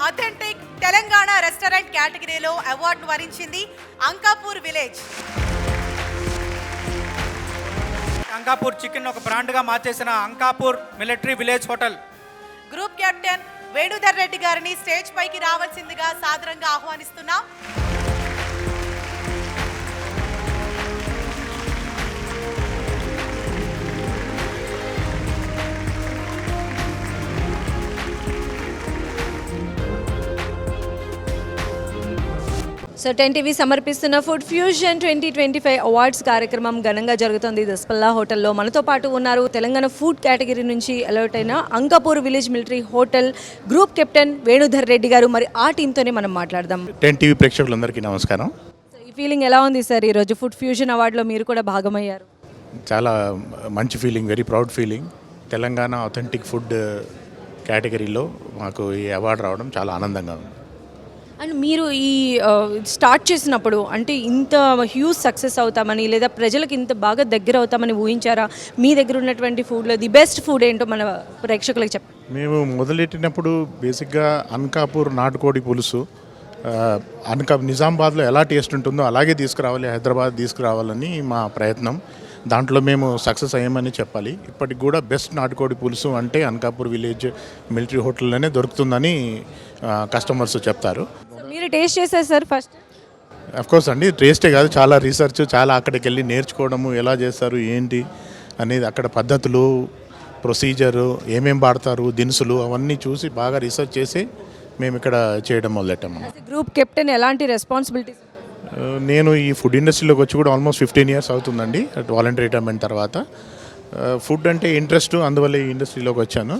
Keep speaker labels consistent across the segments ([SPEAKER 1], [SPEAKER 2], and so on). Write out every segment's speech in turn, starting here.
[SPEAKER 1] Authentic Telangana restaurant కేటగిరీలో అవార్డును వరించింది అంకాపూర్ విలేజ్.
[SPEAKER 2] అంకాపూర్ చికెన్ ఒక బ్రాండ్గా మార్చేసిన Ankapur military village hotel
[SPEAKER 1] group captain Venudhar Reddy గారిని స్టేజ్ పైకి రావాల్సిందిగా సాదరంగా ఆహ్వానిస్తున్నాం.
[SPEAKER 3] సో 10 టీవీ సమర్పిస్తున్న ఫుడ్ ఫ్యూజన్ 2025 అవార్డ్స్ కార్యక్రమం ఘనంగా జరుగుతుంది దస్పల్లా హోటల్లో. మనతో పాటు ఉన్నారు తెలంగాణ ఫుడ్ కేటగిరీ నుంచి అలర్ట్ అయిన Ankapur village military hotel group captain Venudhar Reddy గారు. మరి ఆ టీంతోనే మనం మాట్లాడదాం.
[SPEAKER 4] 10 టీవీ ప్రేక్షకులందరికీ నమస్కారం.
[SPEAKER 3] ఈ ఫీలింగ్ ఎలా ఉంది సార్? ఈరోజు ఫుడ్ ఫ్యూజన్ అవార్డులో మీరు కూడా భాగమయ్యారు.
[SPEAKER 4] చాలా మంచి feeling, very proud feeling. Telangana authentic food కేటగిరీలో మాకు ఈ అవార్డు రావడం చాలా ఆనందంగా ఉంది.
[SPEAKER 3] అండ్ మీరు ఈ స్టార్ట్ చేసినప్పుడు అంటే ఇంత హ్యూజ్ సక్సెస్ అవుతామని లేదా ప్రజలకు ఇంత బాగా దగ్గర అవుతామని ఊహించారా? మీ దగ్గర ఉన్నటువంటి ఫుడ్లో ది బెస్ట్ ఫుడ్ ఏంటో మన ప్రేక్షకులకు చెప్పండి.
[SPEAKER 4] మేము మొదలెట్టినప్పుడు బేసిక్గా అనకాపూర్ నాటుకోడి పులుసు నిజామాబాద్లో ఎలా టేస్ట్ ఉంటుందో అలాగే తీసుకురావాలి, హైదరాబాద్ తీసుకురావాలని మా ప్రయత్నం. దాంట్లో మేము సక్సెస్ అయ్యామని చెప్పాలి. ఇప్పటికి కూడా బెస్ట్ నాటుకోడి పులుసు అంటే అనకాపూర్ విలేజ్ మిలిటరీ హోటల్లోనే దొరుకుతుందని కస్టమర్స్ చెప్తారు.
[SPEAKER 3] మీరు టేస్ట్ చేశారు సార్ ఫస్ట్?
[SPEAKER 4] అఫ్కోర్స్ అండి, టేస్టే కాదు, చాలా రీసెర్చ్, చాలా అక్కడికి వెళ్ళి నేర్చుకోవడము, ఎలా చేస్తారు ఏంటి అనేది, అక్కడ పద్ధతులు, ప్రొసీజరు, ఏమేం వాడతారు, దినుసులు, అవన్నీ చూసి బాగా రీసెర్చ్ చేసి మేము ఇక్కడ చేయడం మొదలెట్టాము.
[SPEAKER 3] గ్రూప్ కెప్టెన్ ఎలాంటి రెస్పాన్సిబిలిటీస్?
[SPEAKER 4] నేను ఈ ఫుడ్ ఇండస్ట్రీలోకి వచ్చి కూడా ఆల్మోస్ట్ 15 years అవుతుందండి, వాలంటరీ రిటైర్మెంట్ తర్వాత. ఫుడ్ అంటే ఇంట్రెస్ట్, అందువల్ల ఈ ఇండస్ట్రీలోకి వచ్చాను.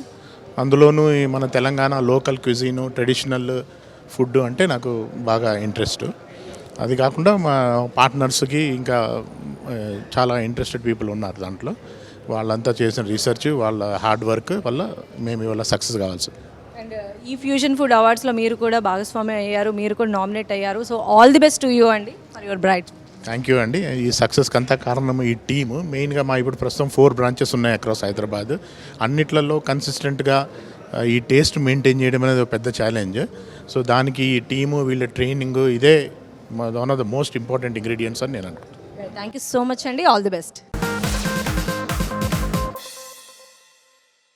[SPEAKER 4] అందులోనూ మన తెలంగాణ లోకల్ క్విజీను, ట్రెడిషనల్ ఫుడ్ అంటే నాకు బాగా ఇంట్రెస్ట్. అది కాకుండా మా పార్ట్నర్స్కి ఇంకా చాలా ఇంట్రెస్టెడ్ పీపుల్ ఉన్నారు దాంట్లో. వాళ్ళంతా చేసిన రీసెర్చ్, వాళ్ళ హార్డ్ వర్క్ వల్ల మేము ఇవాళ సక్సెస్ కావాల్సి.
[SPEAKER 3] అండ్ ఈ ఫ్యూజన్ ఫుడ్ అవార్డ్స్లో మీరు కూడా భాగస్వామి అయ్యారు, మీరు కూడా నామినేట్ అయ్యారు. So all the best to you అండి for your bright.
[SPEAKER 4] Thank you అండి. ఈ సక్సెస్కి అంతా కారణం ఈ టీము. మెయిన్గా మా ఇప్పుడు ప్రస్తుతం 4 branches ఉన్నాయి అక్రాస్ హైదరాబాద్. అన్నిట్లలో కన్సిస్టెంట్గా ఈ టేస్ట్ మెయింటైన్ చేయడం అనేది ఒక పెద్ద ఛాలెంజ్. సో దానికి ఈ టీము, వీళ్ళ ట్రైనింగ్, ఇదే one of the most important ingredients అని నేను అనుకుంటున్నాను.
[SPEAKER 3] థ్యాంక్ యూ సో మచ్ అండి, ఆల్ ది బెస్ట్.